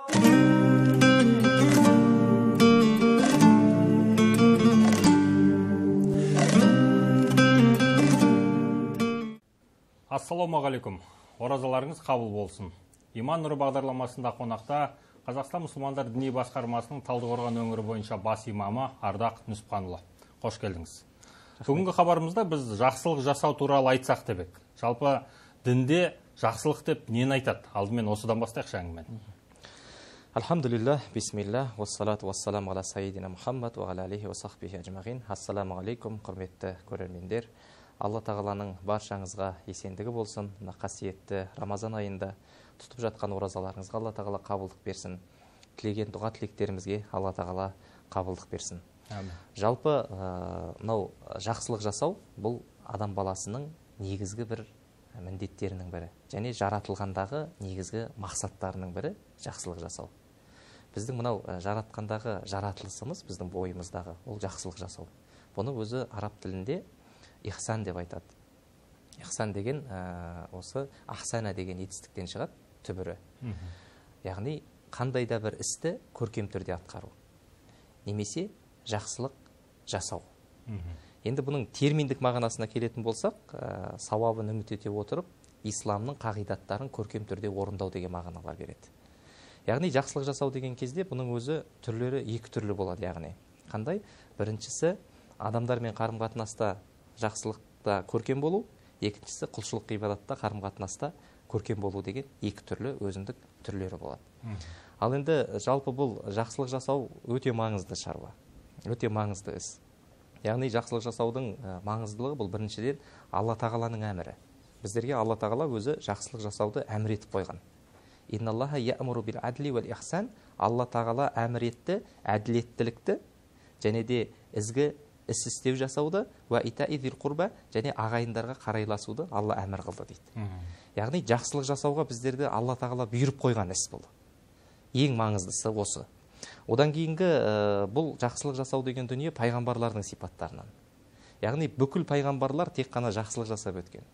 Ассалаумағалейкум. Оразаларыңыз қабыл болсын. Иман нұры бағдарламасында қонақта Қазақстан мұсылмандар діни басқармасының Талдықорған өңірі бойынша бас имамы Ардақ Нүсіпханұлы. Қош келдіңіз. Бүгінгі хабарымызда біз жақсылық жасау туралы айтсақ деп едік. Жалпы дінде жақсылық деп нені айтады? Алдымен осыдан бастайықшы әңгімені. Алхамдулилlah, бисмилlah, уассалату уассаламу ала сайидина Мұхаммад ва ала алейхи ва сахбихи аджмағин. Ассаламу алейкум, құрметті көрермендер. Алла тағаланың баршаңызға есендігі болсын. Мына қасиетті Рамазан айында тұтып жатқан оразаларыңызға Алла тағала қабылдық берсін. Тілеген дұға тілектерімізге Алла тағала қабылдық берсін. Жалпы мынау жақсылық жасау бұл адам баласының негізгі бір міндеттерінің бірі, және жаратылғандағы негізгі мақсаттарының бірі жақсылық жасау. Біздің мынау жаратқандағы жаратылысымыз, біздің бойымыздағы ол жақсылық жасау. Бұны өзі араб тілінде ихсан деп айтады. Ихсан деген осы ахсана деген етістіктен шығады, түбірі. Яғни қандай да бір істі көркем түрде атқару, немесе жақсылық жасау. Енді бұның терминдік мағынасына келетін болсақ, сауабын үміт ете отырып, исламның қағидаттарын көркем түрде орындау деген мағынаға береді. Яғни жақсылық жасау деген кезде бұның өзі түрлері екі түрлі болады. Яғни қандай? Біріншісі адамдармен қарым-қатынаста жақсылықта көркем болу, екіншісі құлшылық ғибадатта қарым-қатынаста көркем болу деген екі түрлі өзіндік түрлері болады. Ал енді жалпы бұл жақсылық жасау өте маңызды шаруа, өте маңызды іс. Яғни жақсылық жасаудың маңыздылығы бұл біріншіден Алла тағаланың әмірі. Біздерге Алла тағала өзі жақсылық жасауды әмір етіп қойған. Инналлаха я'муру бил адли вал ихсан. Алла тағала әмір етті әділеттілікті және де ізгі іс істеу жасауды, ва итаи зил құрба, және ағайындарға қарайласуды Алла әмір қылды дейді. Яғни жақсылық жасауға біздерді Алла тағала бұйырып қойған іс бұл. Ең маңыздысы осы. Одан кейінгі бұл жақсылық жасау деген дүние пайғамбарлардың сипаттарынан. Яғни бүкіл пайғамбарлар тек қана жақсылық жасап өткен.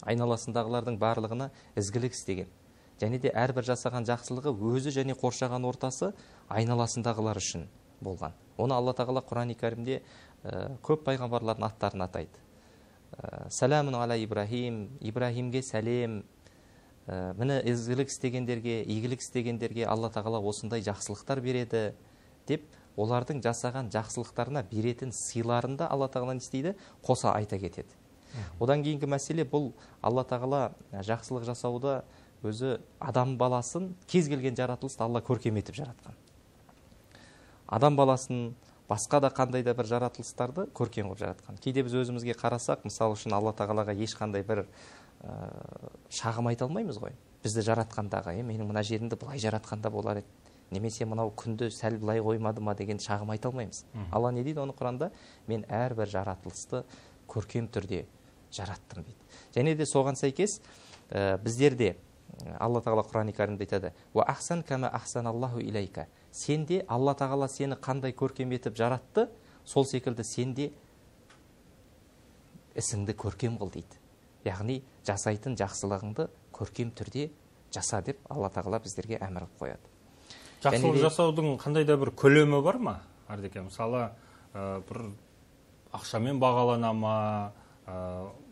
Айналасындағылардың барлығына ізгілік істеген. Және де әрбір жасаған жақсылығы өзі және қоршаған ортасы айналасындағылар үшін болған. Оны Алла тағала Құран-ы Кәрімде көп пайғамбарлардың аттарын атайды. Саламун аля Ибрахим, Ибрахимге сәлем. Міне ізгілік істегендерге, игілік істегендерге Алла тағала осындай жақсылықтар береді деп, олардың жасаған жақсылықтарына беретін сыйларында Алла тағала не істейді? Қоса айта кетеді. Одан кейінгі мәселе бұл Алла тағала жақсылық жасауда өзі адам баласын, кез келген жаратылысты Алла көркем етіп жаратқан. Адам баласын, басқа да қандай да бір жаратылыстарды көркем қылып жаратқан. Кейде біз өзімізге қарасақ, мысалы үшін Алла тағалаға ешқандай бір шағым айта алмаймыз ғой. Бізді жаратқандағы, менің мына жерімді былай жаратқанда болар еді, немесе мынау күнді сәл былай қоймады ма деген шағым айта алмаймыз. Алла не дейді оны Құранда? Мен әрбір жаратылысты көркем түрде жараттым дейді. Және де соған сәйкес біздерде Алла тағала Құран-ы Кәрімде айтады: "Ва ахсан кама ахсаналлаху илейка." Сен де Алла тағала сені қандай көркем етіп жаратты, сол секілді сен де ісіңді көркем қыл дейді. Яғни жасайтын жақсылығыңды көркем түрде жаса деп Алла тағала біздерге әмір қылып қояды. Жақсылық жасаудың қандай да бір көлемі бар ма? Ардеке, мысалы, бір ақшамен бағалана ма,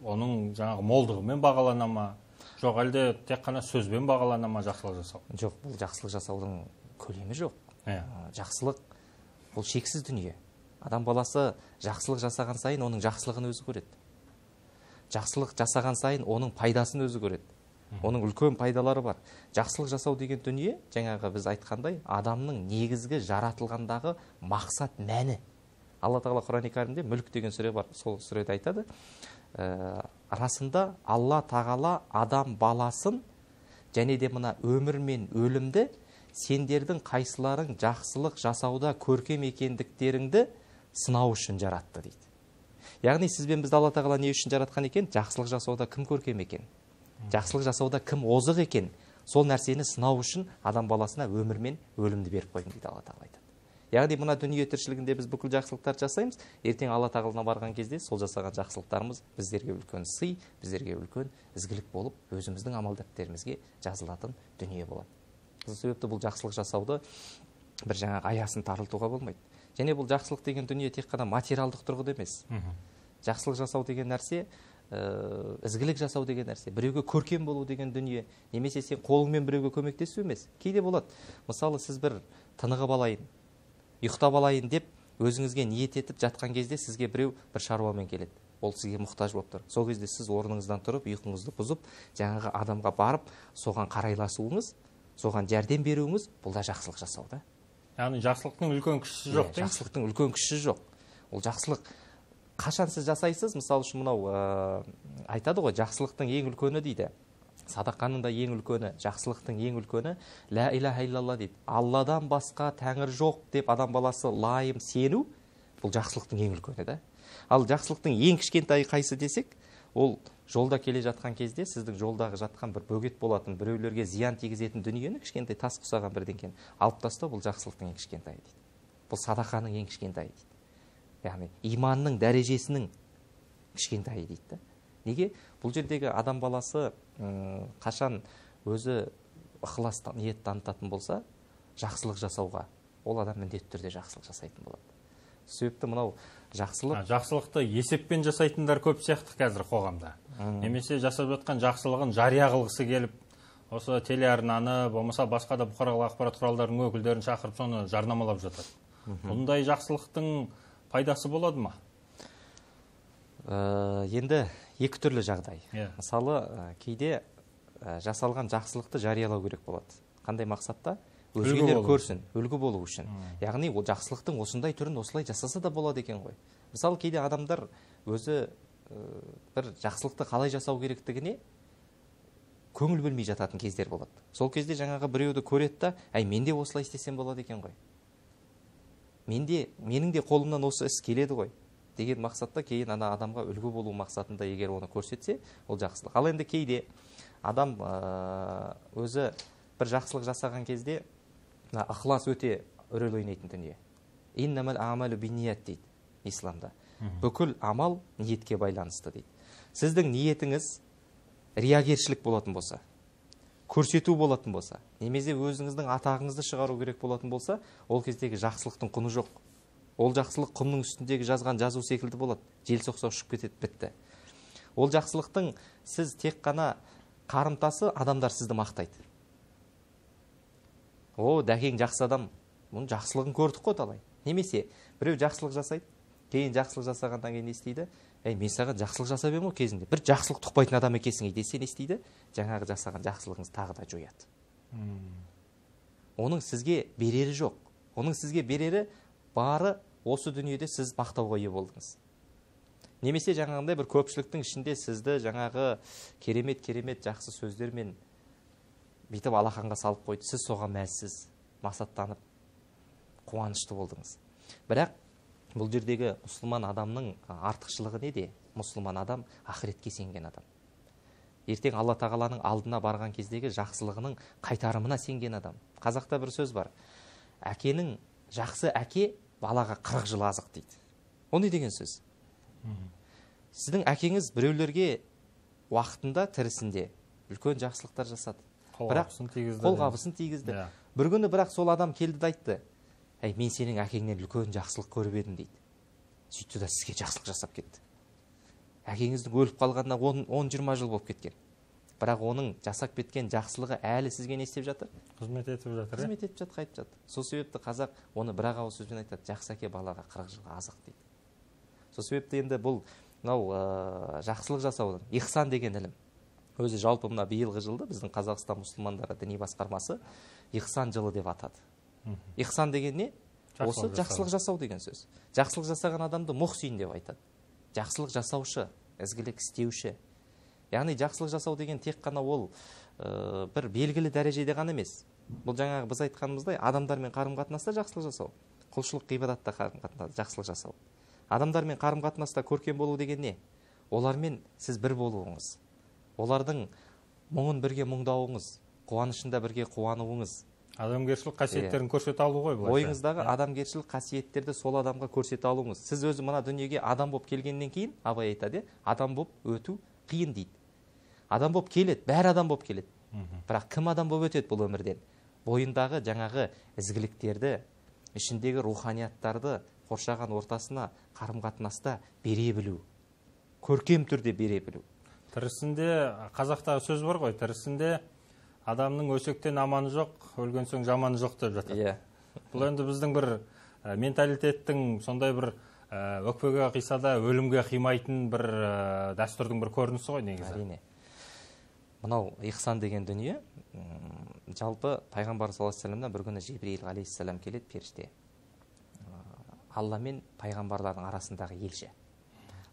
оның жаңағы молдығымен бағалана ма? Жоқ, әлде тек қана сөзбен бағалана ма жақсылық жасау? Жоқ, бұл жақсылық жасаудың көлемі жоқ. Жақсылық бұл шексіз дүние. Адам баласы жақсылық жасаған сайын оның жақсылығын өзі көреді. Жақсылық жасаған сайын оның пайдасын өзі көреді. Оның үлкен пайдалары бар. Жақсылық жасау деген дүние, жаңағы біз айтқандай, адамның негізгі жаратылғандағы мақсат, мәні. Алла тағала Құран-ы Кәрімде Мүлк деген сүре бар, сол сүреде айтады: расында Алла тағала адам баласын және де мына өмір мен өлімді сендердің қайсыларың жақсылық жасауда көркем екендіктеріңді сынау үшін жаратты дейді. Яғни сізбен бізді Алла тағала не үшін жаратқан екен? Жақсылық жасауда кім көркем екен? Жақсылық жасауда кім озық екен? Сол нәрсені сынау үшін адам баласына өмір мен өлімді беріп қойдым дейді Алла тағала айтады. Яғни мына дүние тіршілігінде біз бүкіл жақсылықтар жасаймыз, ертең Алла тағаласына барған кезде сол жасаған жақсылықтарымыз біздерге үлкен сый, біздерге үлкен ізгілік болып, өзіміздің амал дәптерімізге жазылатын дүние болады. сол себепті бұл жақсылық жасауды бір жаңағы аясын тарылтуға болмайды. Және бұл жақсылық деген дүние тек қана материалдық тұрғыда емес. Жақсылық жасау деген нәрсе, ізгілік жасау деген нәрсе, біреуге көркем болу деген дүние, немесе сен қолыңмен біреуге көмектесу емес. Кейде болады. Мысалы, сіз бір тынығып алайын, ұйықтап алайын деп өзіңізге ниет етіп жатқан кезде сізге біреу бір шаруамен келеді. Ол сізге мұқтаж болып тұр. Сол кезде сіз орныңыздан тұрып, ұйқыңызды бұзып, жаңағы адамға барып, соған қарайласуыңыз, соған жәрдем беруіңіз, бұл да жақсылық жасау да. Яғни жақсылықтың үлкен кішісі жоқ дейміз. Жақсылықтың үлкен кішісі жоқ. Ол жақсылық қашан сіз жасайсыз? Мысалы үшін мынау айтады ғой, жақсылықтың ең үлкені дейді. Садақаның да ең үлкені, жақсылықтың ең үлкені ла иляха илlalла дейді. Алладан басқа тәңір жоқ деп адам баласы лайым сену, бұл жақсылықтың ең үлкені да. Ал жақсылықтың ең кішкентайы қайсы десек, ол жолда келе жатқан кезде сіздің жолдағы жатқан бір бөгет болатын, біреулерге зиян тигізетін дүниені, кішкентай тас құсаған бірдеңкені алып тастау, бұл жақсылықтың ең кішкентайы дейді. Бұл садақаның ең кішкентайы дейді. Яғни иманның дәрежесінің кішкентайы дейді. Неге? Бұл жердегі адам баласы қашан өзі ықылас ниет танытатын болса, жақсылық жасауға, ол адам міндетті түрде жақсылық жасайтын болады. Себепті мынау жақсылықты есеппен жасайтындар көп сияқты қазір қоғамда. Немесе жасап жатқан жақсылығын жария қылғысы келіп, осы телеарнаны, болмаса басқа да бұқаралық ақпарат құралдарының өкілдерін шақырып соны жарнамалап жатады. Бұндай жақсылықтың пайдасы болады ма? Енді екі түрлі жағдай. Мысалы, кейде жасалған жақсылықты жариялау керек болады. Қандай мақсатта? Өзгелер көрсін, үлгі болу үшін. Яғни ол жақсылықтың осындай түрін осылай жасаса да болады екен ғой. Мысалы, кейде адамдар өзі бір жақсылықты қалай жасау керектігіне көңіл бөлмей жататын кездер болады. Сол кезде жаңағы біреуді көреді да, мен де осылай істесем болады екен ғой. Менің де қолымнан осы іс келеді ғой деген мақсатта кейін ана адамға үлгі болу мақсатында егер оны көрсетсе, ол жақсылық. Ал енді кейде адам өзі бір жақсылық жасаған кезде ықылас өте рөл ойнайтын дүние. Иннамал амалу бинният дейді исламда. Бүкіл амал ниетке байланысты дейді. Сіздің ниетіңіз риягершілік болатын болса, көрсету болатын болса, немесе өзіңіздің атағыңызды шығару керек болатын болса, ол кездегі жақсылықтың құны жоқ. Ол жақсылық құмның үстіндегі жазған жазу секілді болады. Жел соқса ұшып кетеді, бітті. Ол жақсылықтың сіз тек қана қарымтасы адамдар сізді мақтайды. Дәкең жақсы адам, бұның жақсылығын көрдік қой талай. Немесе біреу жақсылық жасайды, кейін жақсылық жасағаннан кейін не істейді? Мен саған жақсылық жасап едім ғой кезінде. Бір жақсылық тұқпайтын адам екенсің десе не істейді? Жаңағы жасаған жақсылығыңыз тағы да жояды. Оның сізге берері жоқ. Оның сізге берері бары осы дүниеде сіз мақтауға ие болдыңыз. Немесе жаңағындай бір көпшіліктің ішінде сізді жаңағы керемет жақсы сөздермен бүйтіп алақанға салып қойды. Сіз соған мәзсіз, масаттанып, қуанышты болдыңыз. Бірақ бұл жердегі мұсылман адамның артықшылығы неде? Мұсылман адам ақыретке сенген адам. Ертең Алла тағаланың алдына барған кездегі жақсылығының қайтарымына сенген адам. Қазақта бір сөз бар. Әкенің жақсы әке балаға 40 жыл азық дейді. Ол не деген сөз? Сіздің әкеңіз біреулерге уақытында тірісінде үлкен жақсылықтар жасады. Қолғабысын тигізді. Бір күні бірақ сол адам келді де айтты: мен сенің әкеңнен үлкен жақсылық көріп едім дейді. Сөйтті да сізге жақсылық жасап кетті. Әкеңіздің өліп қалғанына 10-20 жыл болып кеткен. Бірақ оның жасап кеткен жақсылығы әлі сізге не істеп жатыр? Қызмет етіп жатыр. Қызмет етіп жатыр, қайтып жатыр. Сол себепті қазақ оны бір-ақ ауыз сөзбен айтады: жақсы әке балаға 40 жыл азық дейді. Сол себепті енді бұл жақсылық жасаудың ихсан деген ілім. Өзі жалпы мына биылғы жылды біздің Қазақстан мұсылмандары діни басқармасы ихсан жылы деп атады. Ихсан деген не? Осы жақсылық жасау деген сөз. Жақсылық жасаған адамды мұхсин деп айтады. Жақсылық жасаушы, ізгілік істеуші. Яғни жақсылық жасау деген тек қана ол бір белгілі дәрежеде ғана емес. Бұл жаңағы біз айтқанымыздай адамдармен қарым-қатынаста жақсылық жасау, құлшылық ғибадатта қарым-қатынаста жақсылық жасау. Адамдармен қарым-қатынаста көркем болу деген не? Олармен сіз бір болуыңыз. Олардың мұңын бірге мұңдауыңыз, қуанышында бірге қуануыңыз. Адамгершілік қасиеттерін көрсете алу ғой бұлайша. Ойыңыздағы адамгершілік қасиеттерді сол адамға көрсете алуыңыз. Сіз өзі мына дүниеге адам болып келгеннен кейін, Абай айтады, адам болып өту қиын дейді. Адам болып келеді, бәрі адам болып келеді. Бірақ кім адам болып өтеді бұл өмірден? бойындағы жаңағы ізгіліктерді, ішіндегі руханияттарды қоршаған ортасына қарым қатынаста бере білу, көркем түрде бере білу. Тірісінде, қазақта сөз бар ғой, тірісінде адамның өсектен аманы жоқ, өлген соң жаманы жоқ деп жатады. Бұл енді біздің бір менталитеттің сондай бір өкпеге қисада өлімге қимайтын бір дәстүрдің бір көрінісі ғой негізі. Әрине. Мынау ихсан деген дүние, жалпы пайғамбар саллаллаху алейхи вассаламнан бір күні Жибрил алейхиссалам келеді, періште. Алла мен пайғамбарлардың арасындағы елші.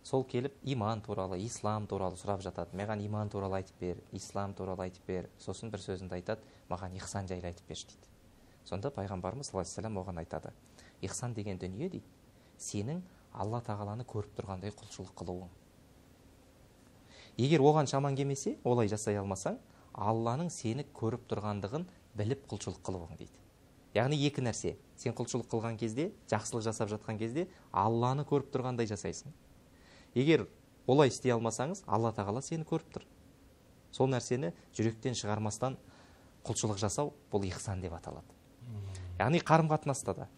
Сол келіп иман туралы, ислам туралы сұрап жатады. Маған иман туралы айтып бер, ислам туралы айтып бер. Сосын бір сөзінде айтады, маған ихсан жайлы айтып берші дейді. Сонда пайғамбарымыз саллаллаху алейхи вассалам оған айтады, ихсан деген дүние дейді, сенің Алла тағаланы көріп тұрғандай құлшылық қылуың. Егер оған шаман келмесе, олай жасай алмасаң, Алланың сені көріп тұрғандығын біліп құлшылық қылуың дейді. Яғни екі нәрсе. Сен құлшылық қылған кезде, жақсылық жасап жатқан кезде, Алланы көріп тұрғандай жасайсың. Егер олай істей алмасаңыз, Алла тағала сені көріп тұр. Сол нәрсені жүректен шығармастан құлшылық жасау, бұл ихсан деп аталады. Яғни қарым қатынаста да.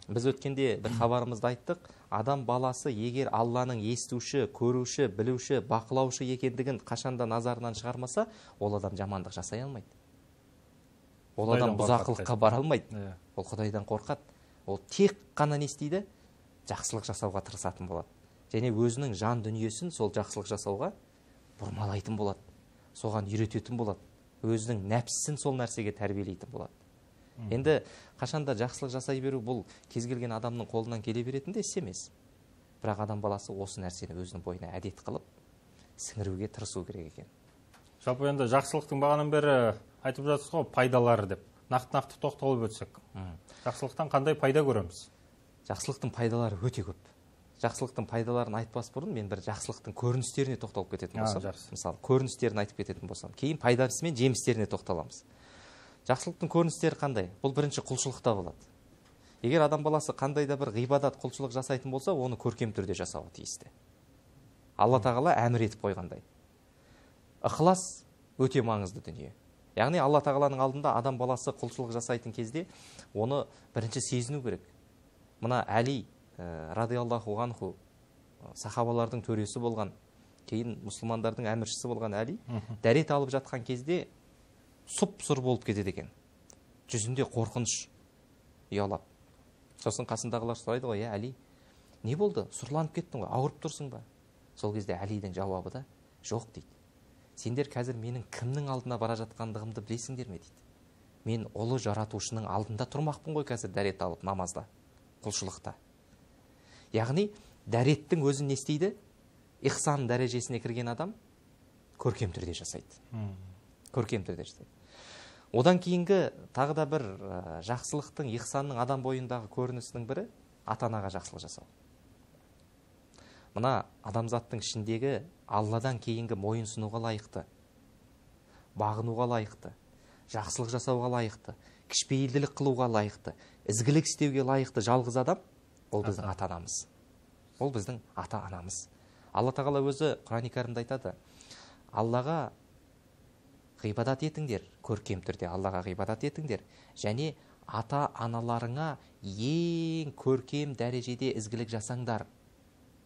Біз өткенде бір хабарымызда айттық, адам баласы егер Алланың естуші, көруші, білуші, бақылаушы екендігін қашанда назарынан шығармаса, ол адам жамандық жасай алмайды. Ол адам бұзақылыққа бара алмайды. Ол Құдайдан қорқады. Ол тек қана не істейді? Жақсылық жасауға тырысатын болады. Және өзінің жан дүниесін сол жақсылық жасауға бұрмалайтын болады. Соған үйрететін болады. Өзінің нәпсісін сол нәрсеге тәрбиелейтін болады. Енді қашанда жақсылық жасай беру бұл кез келген адамның қолынан келе беретін де іс емес. Бірақ адам баласы осы нәрсені өзінің бойына әдет қылып, сіңіруге тырысу керек екен. Жалпы енді жақсылықтың бағанан бері айтып жатсыз ғой, пайдалары деп. Нақты тоқталып өтсек. Жақсылықтан қандай пайда көреміз? Жақсылықтың пайдалары өте көп. Жақсылықтың пайдаларын айтпас бұрын мен бір жақсылықтың көріністеріне тоқталып кететін болсам. Мысалы, көріністерін айтып кететін болсам, кейін пайдасы мен жемістеріне тоқталамыз. Жақсылықтың көріністері қандай? Бұл бірінші құлшылықта болады. Егер адам баласы қандай да бір ғибадат, құлшылық жасайтын болса, оны көркем түрде жасауы тиісті. Алла тағала әмір етіп қойғандай. Ықылас өте маңызды дүние. Яғни Алла тағаланың алдында адам баласы құлшылық жасайтын кезде оны бірінші сезіну керек. Мына Әли радиаллаху анху сахабалардың төресі болған, кейін мұсылмандардың әміршісі болған Әли, дәрет алып жатқан кезде сұп-сұр болып кетеді екен. Жүзінде қорқыныш ұялап. Сосын қасындағылар сұрайды ғой, Әли, не болды? Сұрланып кеттің ғой, ауырып тұрсың ба? Сол кезде Әлидің жауабы да, жоқ дейді. Сендер қазір менің кімнің алдына бара жатқандығымды білесіңдер ме дейді. Мен ұлы жаратушының алдында тұрмақпын ғой қазір дәрет алып намазда, құлшылықта. Яғни дәреттің өзін не істейді? Ихсан дәрежесіне кірген адам көркем түрде жасайды. Көркем түрде жасайды. Одан кейінгі тағы да бір жақсылықтың, ихсанның адам бойындағы көрінісінің бірі ата-анаға жақсылық жасау. Мына адамзаттың ішіндегі Алладан кейінгі мойынсынуға лайықты, бағынуға лайықты, жақсылық жасауға лайықты, кішіпейілділік қылуға лайықты, ізгілік істеуге лайықты жалғыз адам ол біздің ата-анамыз. Ол біздің ата-анамыз. Алла тағала өзі Құран-ы Кәрімде айтады, Аллаға ғибадат етіңдер, көркем түрде Аллаға ғибадат етіңдер, және ата-аналарыңа ең көркем дәрежеде ізгілік жасаңдар.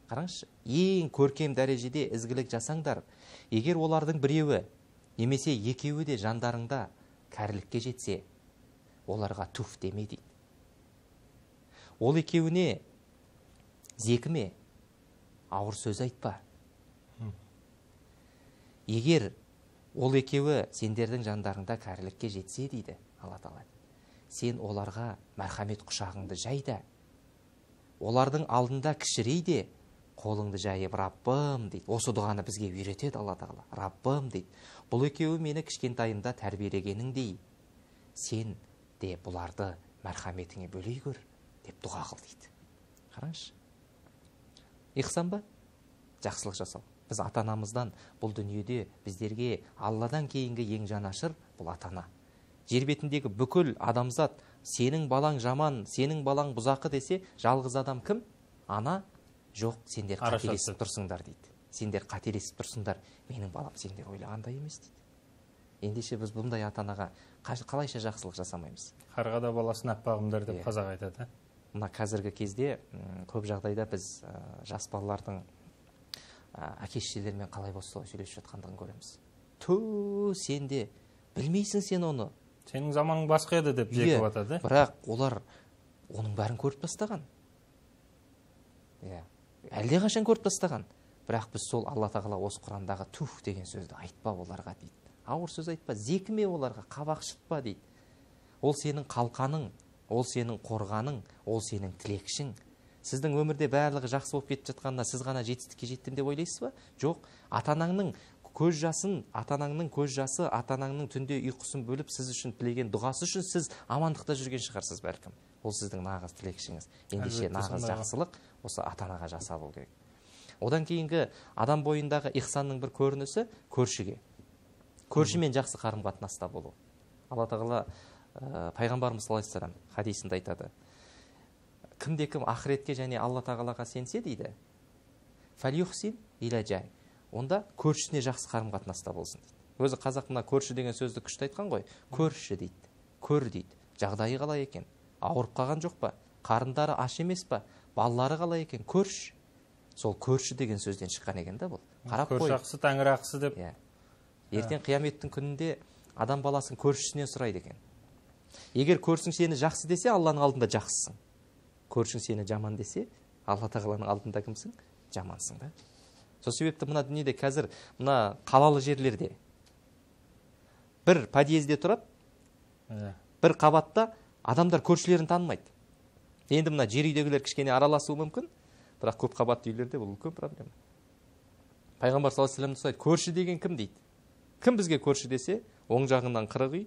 Қараңызшы, ең көркем дәрежеде ізгілік жасаңдар. Егер олардың біреуі, немесе екеуі де жандарыңда кәрілікке жетсе, оларға туф деме дейді. Ол екеуіне зекіме, ауыр сөз айтпа. Егер ол екеуі сендердің жандарыңда кәрілікке жетсе дейді Алла тағала, сен оларға мәрхамет құшағыңды жайда. Олардың алдында кішірейде, қолыңды жайып, Раббым дейді. Осы дұғаны бізге үйретеді Алла тағала. Раббым дейді. Бұл екеуі мені кішкентайымда тәрбиелегеніңдей, сен де бұларды мәрхаметіңе бөлей көр деп дұға қыл дейді. Қараңызшы. Ихсан ба? Жақсылық жасау. Біз ата-анамыздан бұл дүниеде біздерге Алладан кейінгі ең жанашыр бұл ата-ана. Жер бетіндегі бүкіл адамзат сенің балаң жаман, сенің балаң бұзақы десе, жалғыз адам кім? Ана. Жоқ, сендер қателесіп тұрсыңдар дейді. Сендер қателесіп тұрсыңдар. Менің балам сендер ойлағандай емес дейді. ендеше біз бұндай ата анаға қалайша жақсылық жасамаймыз? Қарғада баласын аппағымдар деп қазақ айтады. Мына қазіргі кезде көп жағдайда біз жас балалардың әке-шешелерімен қалай болса солай сөйлесіп жатқандығын көреміз. Ту, сен де білмейсің сен оны. Сенің заманың басқа еді деп жекіп атады. Бірақ олар оның бәрін көріп тастаған. Әлдеқашан көріп тастаған. Бірақ біз сол Алла тағала осы Құрандағы тух деген сөзді айтпа оларға дейді. Ауыр сөз айтпа, зекіме оларға, қабақ шытпа дейді. Ол сенің қалқаның, ол сенің қорғаның, ол сенің тілекшің. Сіздің өмірде барлығы жақсы болып кетіп жатқанына сіз ғана жетістікке жеттім деп ойлайсыз ба? Жоқ, ата-анаңның көз жасы, ата-анаңның түнде ұйқысын бөліп сіз үшін тілеген дұғасы үшін сіз амандықта жүрген шығарсыз бәлкім. Ол сіздің нағыз тілекшіңіз. Ендеше нағыз жақсылық осы ата-анаға жасалу керек. Одан кейінгі адам бойындағы ихсанның бір көрінісі көршіге. Көршімен жақсы қарым-қатынаста болу. Алла тағала пайғамбарымыз саллаллаху алейхи вассалам хадисінде айтады. Кімде-кім ақыретке және Алла тағалаға сенсе дейді, фалюхсин иля жай. Онда көршісіне жақсы қарым-қатынаста болсын дейді. Өзі қазақ мына көрші деген сөзді күшті айтқан ғой. Көрші дейді, көр дейді. Жағдайы қалай екен? Ауырып қалған жоқ па? Қарындары аш емес па? Балалары қалай екен? Көрші. Сол көрші деген сөзден шыққан екен да бұл. Қарап қой. Көрші ақысы тәңір ақысы деп. Ертең қияметтің күнінде адам баласын көршісінен сұрайды екен. Егер көршің сені жақсы десе, Алланың алдында жақсысың. Көршің сені жаман десе, Алла тағаланың алдында кімсің? Жамансың да. Сол себепті мына дүниеде қазір мына қалалы жерлерде бір подъезде тұрып, бір қабатта адамдар көршілерін танымайды. Енді мына жер үйдегілер кішкене араласуы мүмкін, бірақ көп қабатты үйлерде бұл үлкен проблема. Пайғамбар саллаллаху алейхи вассалам айтады, көрші деген кім дейді? Кім бізге көрші десе, оң жағыңнан 40 үй,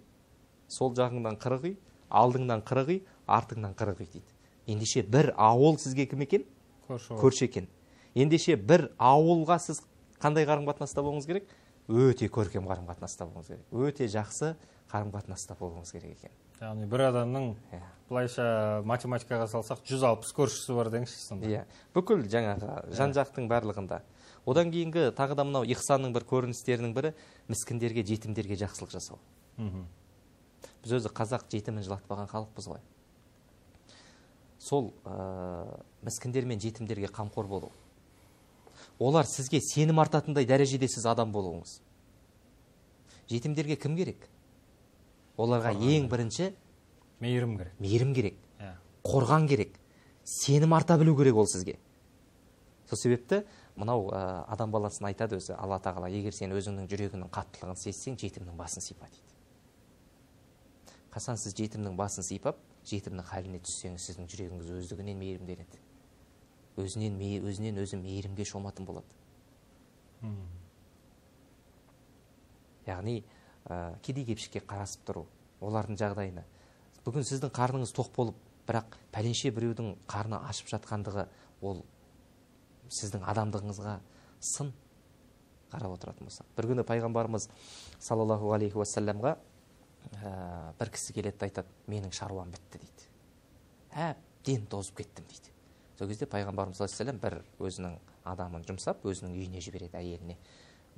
сол жағыңнан 40 үй, алдыңнан 40 үй, артыңнан 40 үй дейді. Ендеше бір ауыл сізге кім екен? Көрші екен. Ендеше бір ауылға сіз қандай қарым-қатынаста болуыңыз керек? Өте көркем қарым-қатынаста болуыңыз керек. Өте жақсы қарым-қатынаста болуыңыз керек екен. Яғни бір адамның былайша математикаға салсақ 160 көршісі бар деңізші сонда. Бүкіл жаңағы жан-жақтың барлығында. Одан кейінгі тағы да мынау ихсанның бір көріністерінің бірі міскіндерге, жетімдерге жақсылық жасау. Біз өзі қазақ жетімін жылатпаған халықпыз ғой. Сол міскіндер мен жетімдерге қамқор болу. Олар сізге сенім артатындай дәрежеде сіз адам болуыңыз. Жетімдерге кім керек? Оларға ең бірінші мейірім керек. Мейірім керек. Қорған керек. Сенім арта білу керек ол сізге. Сол себепті мынау адам баласын айтады өзі Алла тағала, егер сен өзіңнің жүрегінің қаттылығын сезсең, жетімнің басын сипа дейді. Қасан сіз жетімнің басын сипап, жетімнің халіне түссеңіз, сіздің жүрегіңіз өздігінен мейірімденеді. Өзінен өзі мейірімге шоматын болады. Яғни кедей-кепшікке қарасып тұру, олардың жағдайына. Бүгін сіздің қарныңыз тоқ болып, бірақ пәленше біреудің қарны ашып жатқандығы, ол сіздің адамдығыңызға сын қарап отыратын болса. Бір күні пайғамбарымыз саллаллаху алейхи уассаламға бір кісі келеді, айтады, менің шаруам бітті дейді. Әбден тозып кеттім дейді. Сол кезде пайғамбарымыз саллаллаху алейхи уассалам бір өзінің адамын жұмсап, өзінің үйіне жібереді, әйеліне.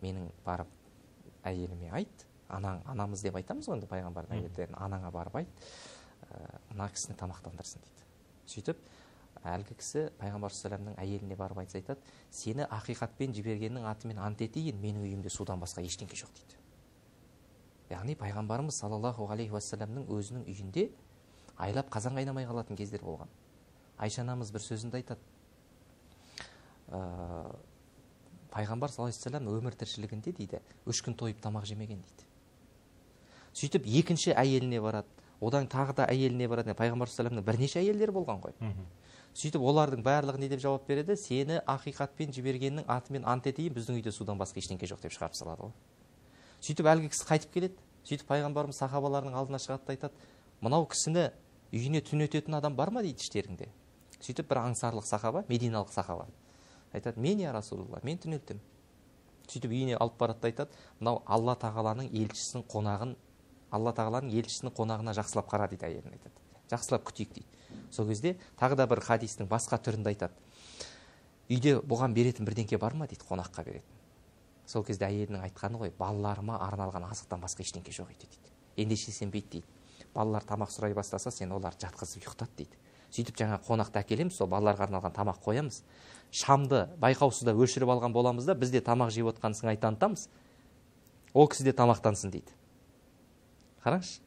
Менің барып әйеліме айт, анамыз деп айтамыз ғой, пайғамбардың әйелдерін, анаңа барып айт, мына кісіні тамақтандырсын дейді. Сөйтіп, әлгі кісі пайғамбар саллаллаху алейхи вассаламның әйеліне барып айтса, айтады, сені ақиқатпен жібергеннің атымен ант етейін, менің үйімде судан басқа ештеңе жоқ дейді. Яғни пайғамбарымыз саллаллаху алейхи вассаламның өзінің үйінде айлап қазан қайнамай қалатын кездер болған. Айша анамыз бір сөзінде айтады, пайғамбар саллаллаху алейхи вассалам өмір тіршілігінде дейді 3 күн тойып тамақ жемеген дейді. Сөйтіп екінші әйеліне барады, одан тағы да әйеліне барады. Пайғамбар саллаллаху алейхи вассаламның бірнеше әйелдері болған ғой. Сөйтіп олардың барлығы не деп жауап береді? Сені ақиқатпен жібергеннің атымен ант етейін, біздің үйде судан басқа ештеңе жоқ деп шығарып салады ғой. Сөйтіп әлгі кісі қайтып келеді. Сөйтіп пайғамбарымыз сахабаларының алдына шығады да айтады, мынау кісіні үйіне түнететін адам бар ма дейді іштеріңде. Сөйтіп бір аңсарлық сахаба, мединалық сахаба айтады, мен я Расулулла, мен түнелттім. Сөйтіп үйіне алып барады да айтады, мынау Алла тағаланың елшісінің қонағын, Алла тағаланың елшісінің қонағына жақсылап қара дейді, әйеліне айтады. Жақсылап күтейік дейді. Сол кезде тағы да бір хадистің басқа түрінде айтады, үйде бұған беретін бірдеңке бар ма дейді, қонаққа беретін. Сол кезде әйелінің айтқаны ғой, балаларыма арналған азықтан басқа ештеңке жоқ еді дейді. Ендеше сен бүйт дейді. Балалар тамақ сұрай бастаса, сен оларды жатқызып ұйықтат дейді. Сөйтіп жаңа қонақты әкелеміз, сол балаларға арналған тамақ қоямыз. Шамды байқаусызда өшіріп алған боламыз да, бізде тамақ жеп отқан сыңай танытамыз. Ол кісі де тамақтансын дейді. Қараңызшы.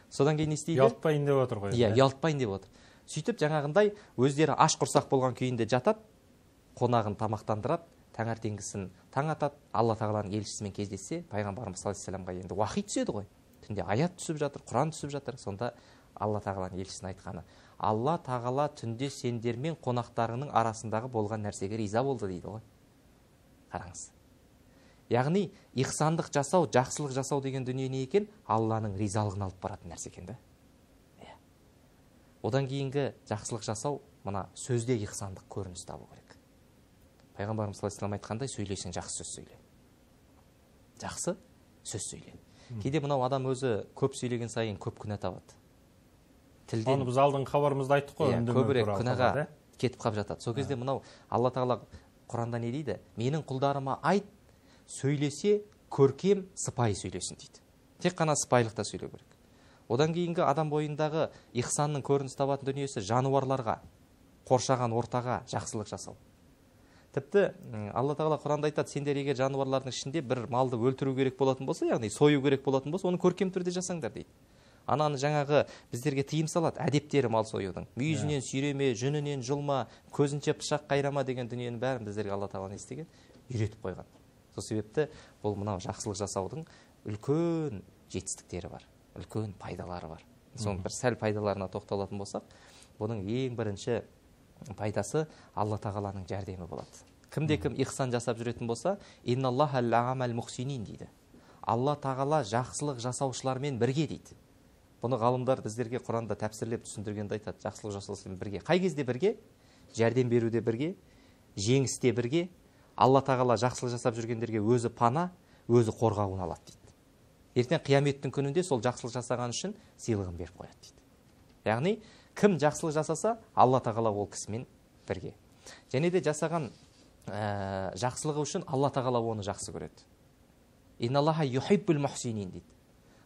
Содан кейін не істейді? Ұялтпайын деп отыр ғой. Иә, ұялтпайын деп отыр. Сөйтіп жаңағындай өздері аш құрсақ болған күйінде жатады, қонағын тамақтандырады, таңертеңгісін таң атады, Алла тағаланың елшісімен кездессе, пайғамбарымыз саллаллаху алейхи вассаламға енді уахи түседі ғой. Түнде аят түсіп жатыр, Құран түсіп жатыр. Сонда Алла тағаланың елшісінің айтқаны: Алла тағала түнде сендермен қонақтарының арасындағы болған нәрсеге риза болды дейді ғой. Қараңыз. Яғни ихсандық жасау, жақсылық жасау деген дүние не екен? Алланың ризалығын алып баратын нәрсе екен да. Одан кейінгі жақсылық жасау, мына сөзде ихсандық көрініс табу керек. Пайғамбарымыз саллаллаху алейхи вассалам айтқандай, сөйлесең жақсы сөз сөйле. Жақсы сөз сөйле. Кейде мынау адам өзі көп сөйлеген сайын көп күнә табады. Оны біз алдың хабарымызда айттық қой, көбірек күнәға кетіп қалып жатады. Сол кезде мынау Алла тағала Құранда не дейді? Менің құлдарыма айт, сөйлесе көркем, сыпайы сөйлесін дейді. Тек қана сыпайылықта сөйлеу керек. Одан кейінгі адам бойындағы ихсанның көрініс табатын дүниесі жануарларға, қоршаған ортаға жақсылық жасау. Тіпті Алла тағала Құранда айтады, сендер егер жануарлардың ішінде бір малды өлтіру керек болатын болса, яғни сою керек болатын болса, оны көркем түрде жасаңдар дейді. Ананы жаңағы біздерге тыйым салады, әдептері мал союдың. Мүйізінен сүйреме, жүнінен жұлма, көзінше пышақ қайрама деген дүниенің бәрін біздерге Алла тағала не істеген? Үйретіп қойған. Сол себепті бұл мынау жақсылық жасаудың үлкен жетістіктері бар, үлкен пайдалары бар. Соның бір сәл пайдаларына тоқталатын болсақ, бұның ең бірінші пайдасы Алла тағаланың жәрдемі болады. Кімде-кім ихсан жасап жүретін болса, инналлаха ла'амал мухсинин дейді. Алла тағала жақсылық жасаушылармен бірге дейді. Бұны ғалымдар біздерге Құранда тәпсірлеп түсіндіргенде айтады, жақсылық жасаушылармен бірге. Қай кезде бірге? Жәрдем беруде бірге, жеңісте бірге. Алла тағала жақсылық жасап жүргендерге өзі пана, өзі қорғауын алады дейді. Ертең қияметтің күнінде сол жақсылық жасаған үшін сыйлығын беріп қояды дейді. Яғни кім жақсылық жасаса, Алла тағала ол кісімен бірге. Және де жасаған жақсылығы үшін Алла тағала оны жақсы көреді. Инналлаха юхиббул мухсинин дейді.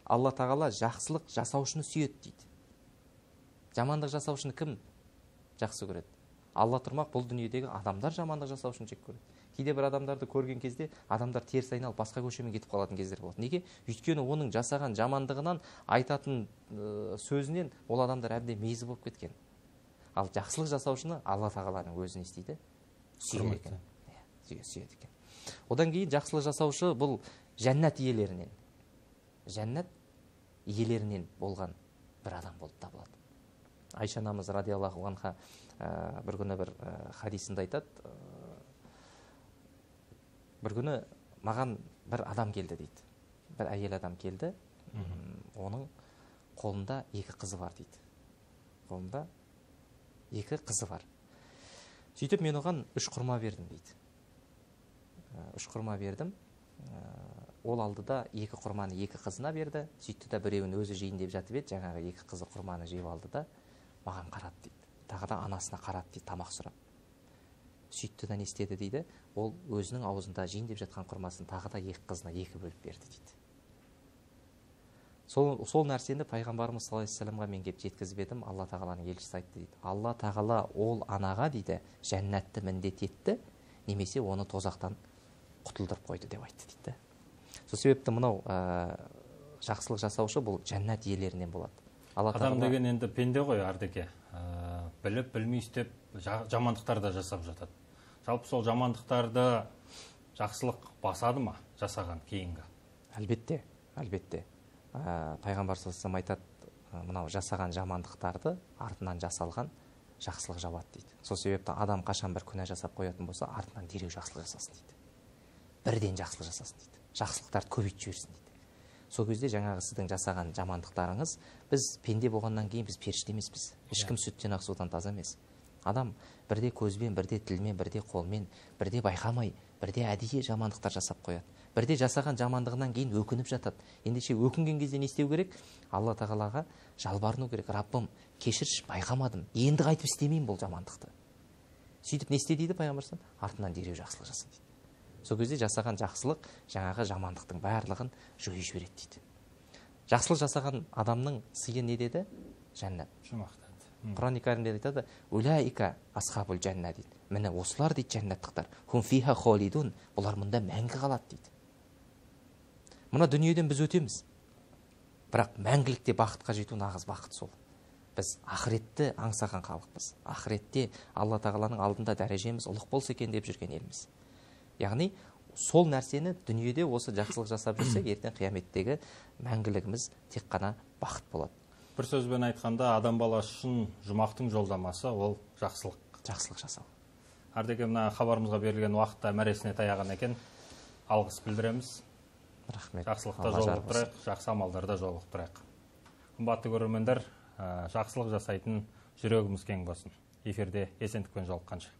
Алла тағала жақсылық жасаушыны сүйеді дейді. Жамандық жасаушыны кім жақсы көреді? Алла тұрмақ, бұл дүниедегі адамдар жамандық жасаушыны жек көреді. Кейде бір адамдарды көрген кезде адамдар теріс айналып басқа көшемен кетіп қалатын кездер болады. Неге? Өйткені оның жасаған жамандығынан, айтатын сөзінен ол адамдар әбден мезі болып кеткен. Ал жақсылық жасаушыны Алла тағаланың өзі не істейді? Сүйеді екен. Сүйеді екен. Одан кейін жақсылық жасаушы бұл жәннат иелерінен, болған бір адам болып табылады. Айша анамыз радиаллаху анха бір күні бір хадисінде айтады, бір күні маған бір адам келді дейді. Бір әйел адам келді, оның қолында 2 қызы бар дейді. Қолында 2 қызы бар. Сөйтіп мен оған 3 құрма бердім дейді. 3 құрма бердім. Ол алды да 2 құрманы 2 қызына берді. Сөйтті да біреуін өзі жейін деп жатып еді, жаңағы 2 қызы құрманы жеп алды да маған қарады дейді. Тағы да анасына қарады дейді, тамақ сұрап. Сөйтті да не істеді дейді, ол өзінің аузында жейін деп жатқан құрмасын тағы да 2 қызына 2 бөліп берді дейді. Сол нәрсені пайғамбарымыз саллаллаху алейхи вассаламға мен келіп жеткізіп едім, Алла тағаланың елшісі айтты дейді. Алла тағала ол анаға дейді жәннатты міндет етті, немесе оны тозақтан құтылдырып қойды деп айтты дейді. Сол себепті мынау жақсылық жасаушы бұл жәннат иелерінен болады. Адам деген енді пенде ғой, Ардеке. Біліп, білмей істеп, жамандықтар да жасап жатады. Жалпы сол жамандықтарды жақсылық басады ма жасаған кейінгі? Әлбетте, әлбетте. Пайғамбар саллаллаху алейхи вассалам айтады, мынау жасаған жамандықтарды артынан жасалған жақсылық жауады дейді. Сол себепті адам қашан бір күнә жасап қоятын болса, артынан дереу жақсылық жасасын дейді. Бірден жақсылық жасасын дейді. Жақсылықтарды көбейтіп жіберсін дейді. Сол кезде жаңағы сіздің жасаған жамандықтарыңыз, біз пенде болғаннан кейін біз періште емеспіз. Ешкім сүттен ақ судан таза емес. Адам бірде көзбен, бірде тілмен, бірде қолмен, бірде байқамай, бірде әдейі жамандықтар жасап қояды. Бірде жасаған жамандығынан кейін өкініп жатады. Ендеше өкінген кезде не істеу керек? Алла тағалаға жалбарыну керек. Раббым, кешірші, байқамадым. Енді қайтып істемеймін бұл жамандықты. Сөйтіп не істе дейді пайғамбар? Артынан дереу жақсылық жаса дейді. сол кезде жасаған жақсылық жаңағы жамандықтың барлығын жойып жібереді дейді. Жақсылық жасаған адамның сыйы не деді? Жәннат. Құран кәрімде айтады, улаика асхабул жанна дейді. Міне осылар дейді жәннаттықтар. Хум фиха холидун, бұлар мұнда мәңгі қалады дейді. Мына дүниеден біз өтеміз. Бірақ мәңгілікте бақытқа жету нағыз бақыт сол. Біз ақыретті аңсаған халықпыз. Ақыретте Алла тағаланың алдында дәрежеміз ұлық болса екен деп жүрген елміз. Яғни сол нәрсені дүниеде осы жақсылық жасап жүрсек, ертең қияметтегі мәңгілігіміз тек қана бақыт болады. Бір сөзбен айтқанда, адам баласы үшін жұмақтың жолдамасы ол жақсылық. Жақсылық жасау. Ардеке, мына хабарымызға берілген уақытта мәресіне таяған екен. Алғыс білдіреміз. Рахмет. Жақсылықта жолықтырайық, жақсы амалдарда жолықтырайық. Қымбатты көрермендер, жақсылық жасайтын жүрегіміз кең болсын. Эфирде есендікпен жолыққанша.